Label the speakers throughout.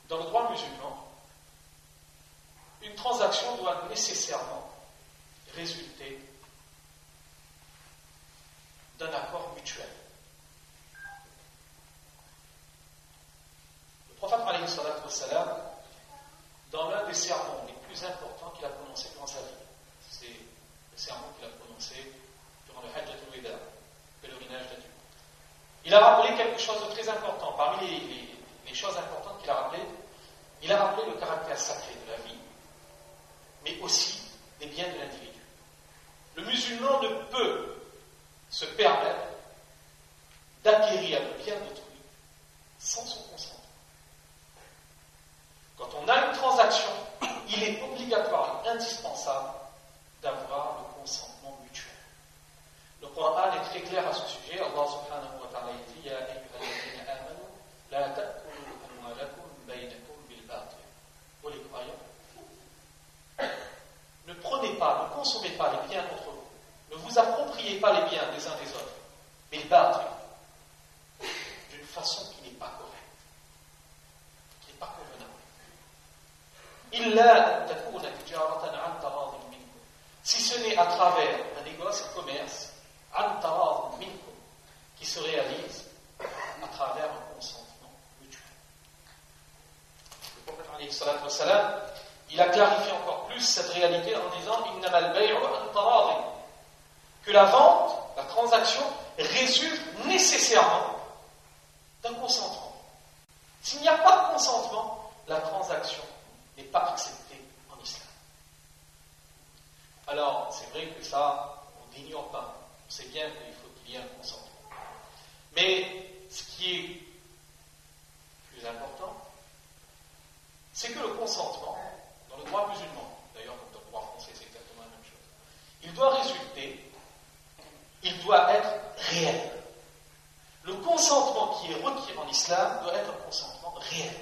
Speaker 1: Dans le droit musulman, une transaction doit nécessairement résulter d'un accord mutuel. Le prophète alayhi salatu wassalam, dans l'un des sermons les plus importants qu'il a prononcés durant sa vie, c'est le sermon qu'il a prononcé durant le Hajj al-Wida, le pèlerinage d'adieu. Il a rappelé quelque chose de très important. Parmi les choses importantes qu'il a rappelées, il a rappelé le caractère sacré de la vie, mais aussi des biens de l'individu. Le musulman ne peut se permettre d'acquérir le bien d'autrui sans son consentement. Quand on a une transaction, il est obligatoire et indispensable d'avoir le consentement mutuel. Le Coran est très clair à ce sujet. Allah subhanahu wa ta'ala dit Ya ayyuhalladhina amanu la ta'kulu amwalakum baynakum bil batil. Pour les croyants, ne prenez pas, ne consommez pas les biens entre vous. Ne vous appropriez pas les biens des uns des autres. Bil batil. D'une façon qui n'est pas correcte, qui n'est pas convenable. Illa an takuna tijaratan an taradin minkum. Si ce n'est à travers un négoce, un commerce, an taradin minkum, qui se réalise à travers un consentement mutuel. Le prophète alayhi salatu wassalam, il a clarifié encore plus cette réalité en disant innamal bay'u an taradin, que la vente, la transaction, résulte nécessairement d'un consentement. S'il n'y a pas de consentement, la transaction n'est pas acceptée en islam. Alors, c'est vrai que ça, on n'ignore pas. On sait bien qu'il faut qu'il y ait un consentement. Mais ce qui est plus important, c'est que le consentement, dans le droit musulman, d'ailleurs dans le droit français c'est exactement la même chose, il doit résulter, il doit être réel. Le consentement qui est requis en islam doit être un consentement réel.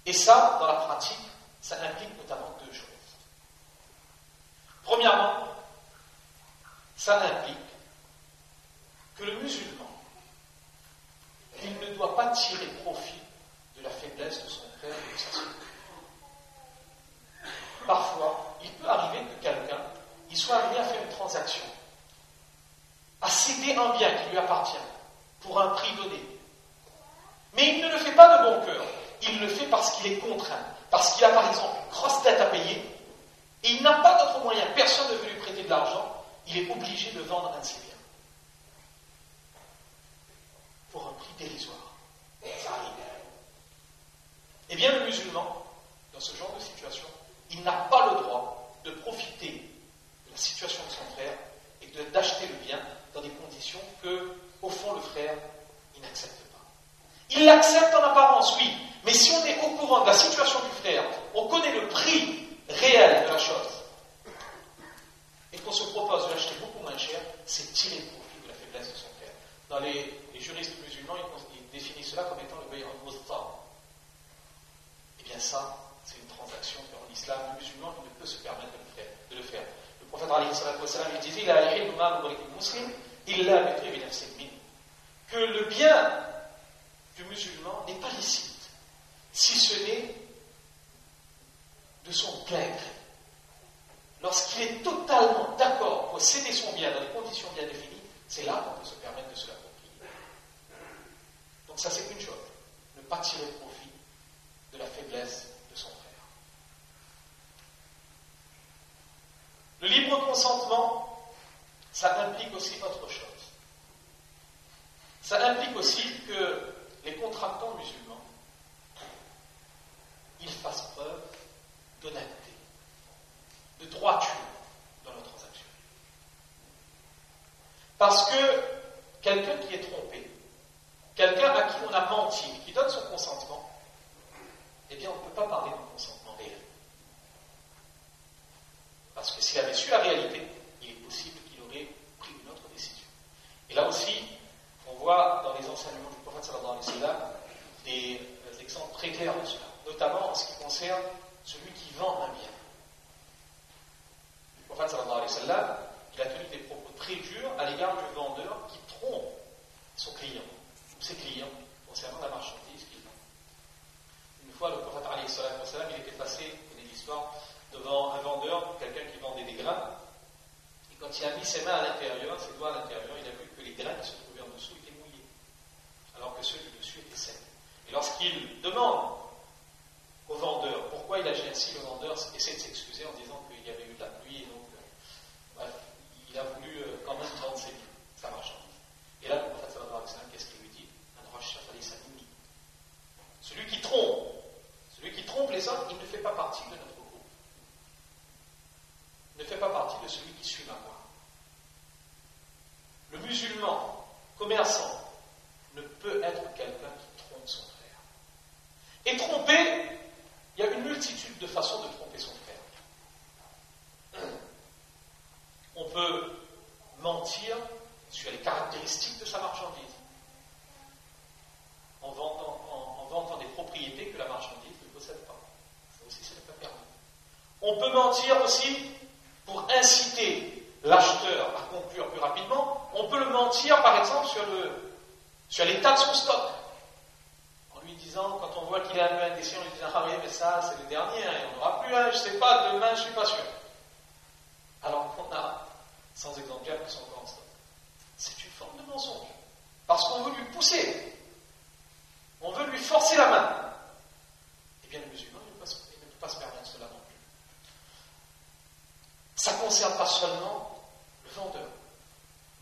Speaker 1: Et ça, dans la pratique, ça implique notamment deux choses. Premièrement, ça implique que le musulman, il ne doit pas tirer profit de la faiblesse de son frère et de sa sœur. Parfois, il peut arriver que quelqu'un, il soit amené à faire une transaction, à céder un bien qui lui appartient pour un prix donné. Mais il ne le fait pas de bon cœur. Il le fait parce qu'il est contraint, parce qu'il a par exemple une grosse dette à payer, et il n'a pas d'autre moyen, personne ne veut lui prêter de l'argent, il est obligé de vendre un de ses biens. Pour un prix dérisoire. Ça arrive. Eh bien, le musulman, dans ce genre de situation, il n'a pas le droit de profiter de la situation de son frère et d'acheter le bien dans des conditions que, au fond, le frère, il n'accepte pas. Il l'accepte en apparence, oui, mais si on est au courant de la situation du frère, on connaît le prix réel de la chose, et qu'on se propose de l'acheter beaucoup moins cher, c'est tirer profit de la faiblesse de son frère. Dans les juristes musulmans, ils définissent cela comme étant le bay' al-musta. Eh bien ça, c'est une transaction qu'en islam, le musulman il ne peut se permettre de le faire. Le prophète alayhi salatu wassalam, il disait la yahillu malu muslim illa bi tibi nafsin min, que le bien du musulman n'est pas licite, si ce n'est de son plein gré. Lorsqu'il est totalement d'accord pour céder son bien dans des conditions bien définies, c'est là qu'on peut se permettre de se l'approprier. Donc ça c'est une chose, ne pas tirer profit de la faiblesse de son frère. Le libre consentement, ça implique aussi autre chose. Ça implique aussi que les contractants musulmans, ils fassent preuve d'honnêteté, de droiture dans leur transaction. Parce que quelqu'un qui est trompé, quelqu'un à qui on a menti, qui donne son consentement, eh bien on ne peut pas parler d'un consentement réel. Parce que s'il avait su la réalité, il est possible qu'il aurait pris une autre décision. Et là aussi, on voit dans les enseignements du prophète sallallahu alayhi wa sallam des exemples très clairs de cela, notamment en ce qui concerne celui qui vend un bien. Le prophète sallallahu alayhi wa sallam, il a tenu des propos très durs à l'égard du vendeur qui trompe son client, ou ses clients, concernant la marchandise qu'il vend. On peut mentir aussi pour inciter l'acheteur à conclure plus rapidement. On peut le mentir, par exemple, sur l'état de son stock. En lui disant, quand on voit qu'il est un peu indécis, on lui dit, ah oui, mais ça, c'est le dernier, hein, il n'y en aura plus un, je ne sais pas, demain, je ne suis pas sûr. Alors qu'on a 100 exemplaires qui sont encore en stock. C'est une forme de mensonge. Parce qu'on veut lui pousser. On veut lui forcer la main. Eh bien, le musulman, il ne peut pas se permettre cela non plus. Ça ne concerne pas seulement le vendeur.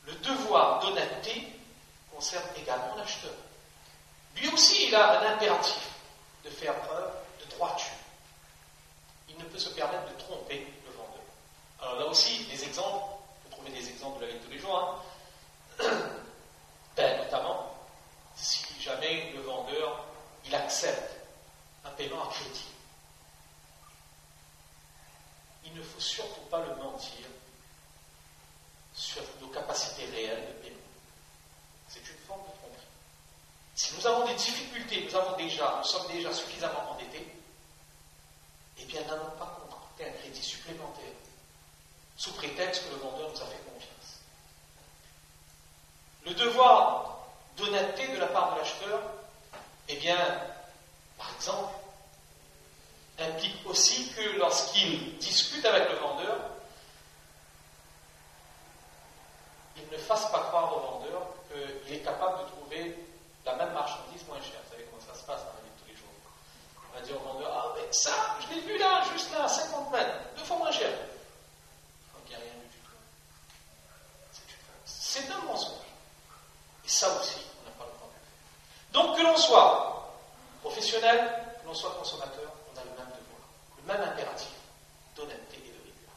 Speaker 1: Le devoir d'honnêteté concerne également l'acheteur. Lui aussi, il a un impératif de faire preuve de droiture. Il ne peut se permettre de tromper le vendeur. Alors là aussi, des exemples, vous trouvez des exemples de la vie de tous les jours, hein. Notamment, si jamais le vendeur, il accepte un paiement à crédit. Il ne faut surtout pas le mentir sur nos capacités réelles de paiement. C'est une forme de tromperie. Si nous avons des difficultés, nous sommes déjà suffisamment endettés, eh bien, n'allons pas contracter un crédit supplémentaire, sous prétexte que le vendeur nous a fait confiance. Le devoir d'honnêteté de la part de l'acheteur, eh bien, par exemple, implique aussi que lorsqu'il discute avec le vendeur, il ne fasse pas croire au vendeur qu'il est capable de trouver la même marchandise moins chère. Vous savez comment ça se passe dans la vie de tous les jours. On va dire au vendeur, ah mais ça, je l'ai vu là, juste là, à 50 mètres, 2 fois moins cher. Donc il n'y a rien du tout. C'est un mensonge. Et ça aussi, on n'a pas le droit de le faire. Donc que l'on soit professionnel, que l'on soit consommateur, on a le même devoir, le même impératif d'honnêteté et de rigueur.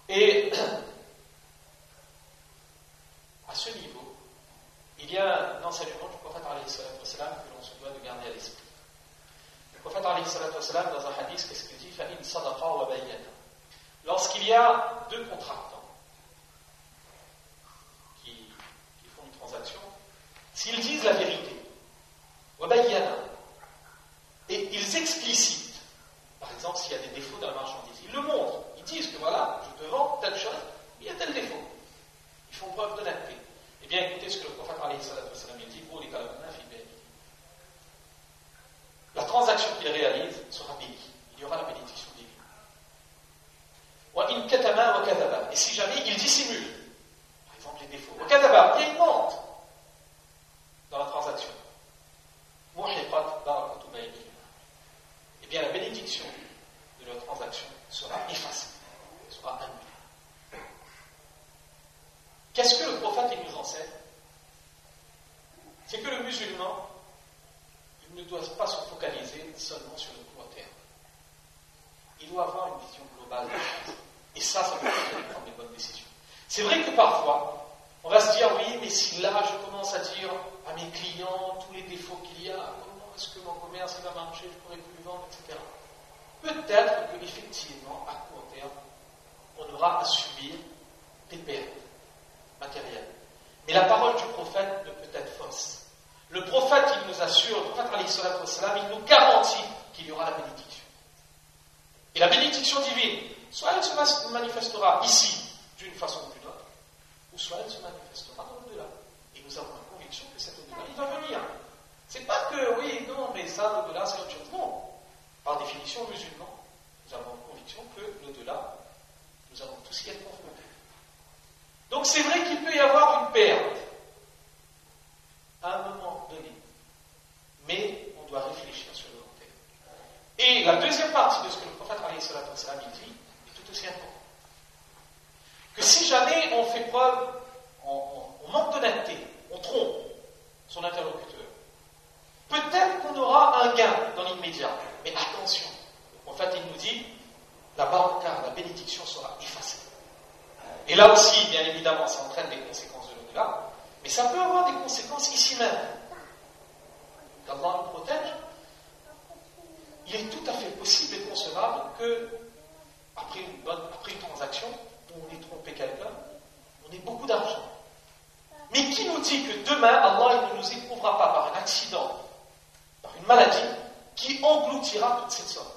Speaker 1: Et à ce niveau, il y a un enseignement du prophète alayhi salatu wassalam que l'on se doit de garder à l'esprit. Le prophète alayhi salatu wassalam, dans un hadith, qu'est-ce qu'il dit? Fa'in sadaqa wa bayyana. Lorsqu'il y a deux contractants qui font une transaction, s'ils disent la vérité, wa bayyana, et ils explicitent, par exemple, s'il y a des défauts dans la marchandise, ils le montrent, ils disent que voilà, je te vends telle chose, il y a tel défaut. Ils font preuve d'honnêteté. Eh bien, écoutez ce que le prophète alayhi salatu wassalam dit, la transaction qu'il réalise sera bénie. Il y aura la bénédiction divine. Et si jamais il dissimule, par exemple les défauts, et il mente dans la transaction, eh bien la bénédiction de la transaction sera effacée, sera annulée. Qu'est-ce que le prophète il nous enseigne? C'est que le musulman, il ne doit pas se focaliser seulement sur le court terme. Il doit avoir une vision globale des choses. Et ça peut permettre de prendre des bonnes décisions. C'est vrai que parfois, on va se dire, oui, mais si là, je commence à dire à mes clients tous les défauts qu'il y a, comment est-ce que mon commerce va marcher, je pourrai plus vendre, etc. Peut-être qu'effectivement, à court terme, on aura à subir des pertes matérielles. Mais la parole du prophète ne peut être fausse. Le prophète, il nous assure, le prophète alayhi salatu wassalam, il nous garantit qu'il y aura la bénédiction. Et la bénédiction divine, soit elle se manifestera ici d'une façon ou d'une autre, ou soit elle se manifestera dans l'au-delà. Et nous avons la conviction que cet au-delà, il va venir. C'est pas que, oui, non, mais ça, l'au-delà, c'est autre chose. Non. Par définition, musulmans, nous avons la conviction que l'au-delà, nous allons tous y être confrontés. Donc c'est vrai qu'il peut y avoir une perte à un moment donné. Mais on doit réfléchir sur le long terme. Et la deuxième partie de ce que le prophète alayhi salatu wassalam dit est tout aussi important. Que si jamais on fait preuve, on manque d'honnêteté, on trompe son interlocuteur, peut-être qu'on aura un gain dans l'immédiat. Mais attention, le prophète il nous dit, la baraka, la bénédiction sera effacée. Et là aussi, bien évidemment, ça entraîne des conséquences de l'au-delà, mais ça peut avoir des conséquences ici même. Qu'Allah nous protège, il est tout à fait possible et concevable que, après une transaction, où on ait trompé quelqu'un, on ait beaucoup d'argent. Mais qui nous dit que demain, Allah il ne nous éprouvera pas par un accident, par une maladie, qui engloutira toute cette somme?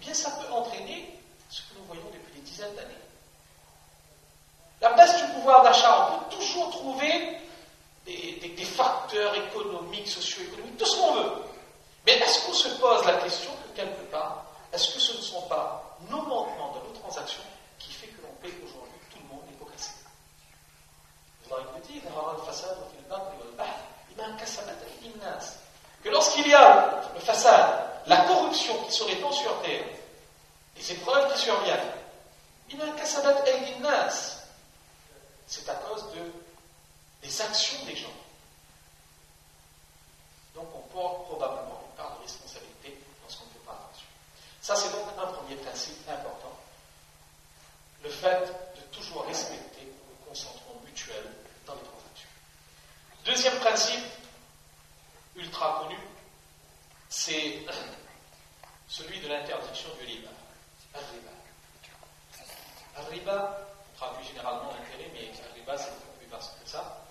Speaker 1: bien ça peut entraîner ce que nous voyons depuis des dizaines d'années. La baisse du pouvoir d'achat, on peut toujours trouver des facteurs économiques, socio-économiques, tout ce qu'on veut. Mais est-ce qu'on se pose la question que quelque part, est-ce que ce ne sont pas nos manquements dans nos transactions qui fait que l'on paye aujourd'hui tout le monde les pots cassés? Que lorsqu'il y a le façade, la corruption qui se répand sur terre, les épreuves qui surviennent, c'est à cause des actions des gens. Donc on porte probablement une part de responsabilité lorsqu'on ne fait pas attention. Ça, c'est donc un premier principe important. Le fait de toujours respecter le consentement mutuel dans les transactions. Deuxième principe, ultra connu, c'est celui de l'interdiction du riba. Al-riba, on traduit généralement l'intérêt, mais al-riba, c'est beaucoup plus vaste que ça.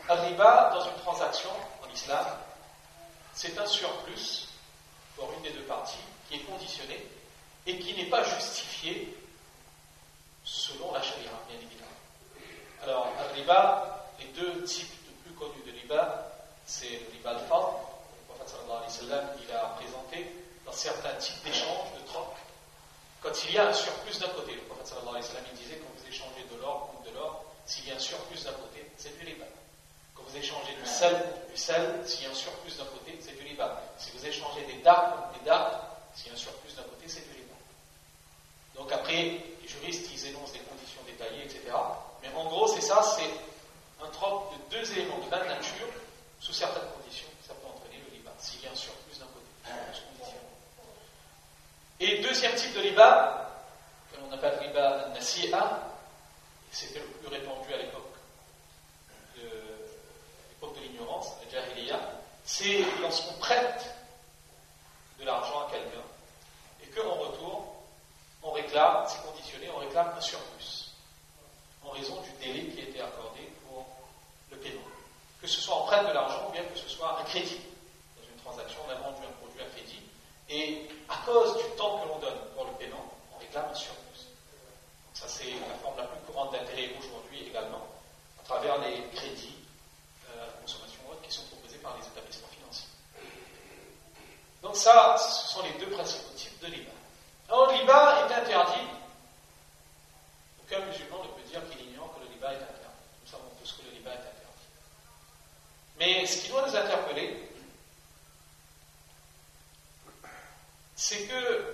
Speaker 1: Al-riba, dans une transaction en islam, c'est un surplus pour une des deux parties qui est conditionné et qui n'est pas justifié selon la charia, bien évidemment. Alors, al-riba, les deux types les plus connus de riba, c'est le riba al-fadl. Le prophète sallallahu alayhi wa sallam, il a présenté dans certains types d'échanges, de troc, quand il y a un surplus d'un côté. Le prophète sallallahu alayhi wa sallam, il disait quand vous échangez de l'or contre de l'or, s'il y a un surplus d'un côté, c'est du riba. Quand vous échangez du sel contre du sel, s'il y a un surplus d'un côté, c'est du riba. Si vous échangez des dards contre des dards, s'il y a un surplus d'un côté, c'est du riba. Donc après, les juristes, ils énoncent des conditions détaillées, etc. Mais en gros, c'est ça, c'est un troc de deux éléments de la nature, sous certaines conditions, ça peut entraîner le riba, s'il y a un surplus d'un côté. Et deuxième type de riba, que l'on appelle riba nasi'a, c'était le plus répandu à l'époque de l'ignorance, la jahiliya, c'est lorsqu'on prête de l'argent à quelqu'un et qu'en retour, on réclame, c'est conditionné, on réclame un surplus en raison du délai qui a été accordé pour le paiement. Que ce soit on prête de l'argent ou bien que ce soit un crédit. Dans une transaction, on a vendu un produit à crédit et à cause du temps que l'on donne pour le paiement, on réclame un surplus. Donc ça, c'est la forme la plus courante d'intérêt aujourd'hui également, à travers les crédits consommation qui sont proposés par les établissements financiers. Donc ça, ce sont les deux principaux types de riba. Alors le riba est interdit. Aucun musulman ne peut dire qu'il ignore que le riba est interdit. Nous savons tous que le riba est interdit. Mais ce qui doit nous interpeller, c'est que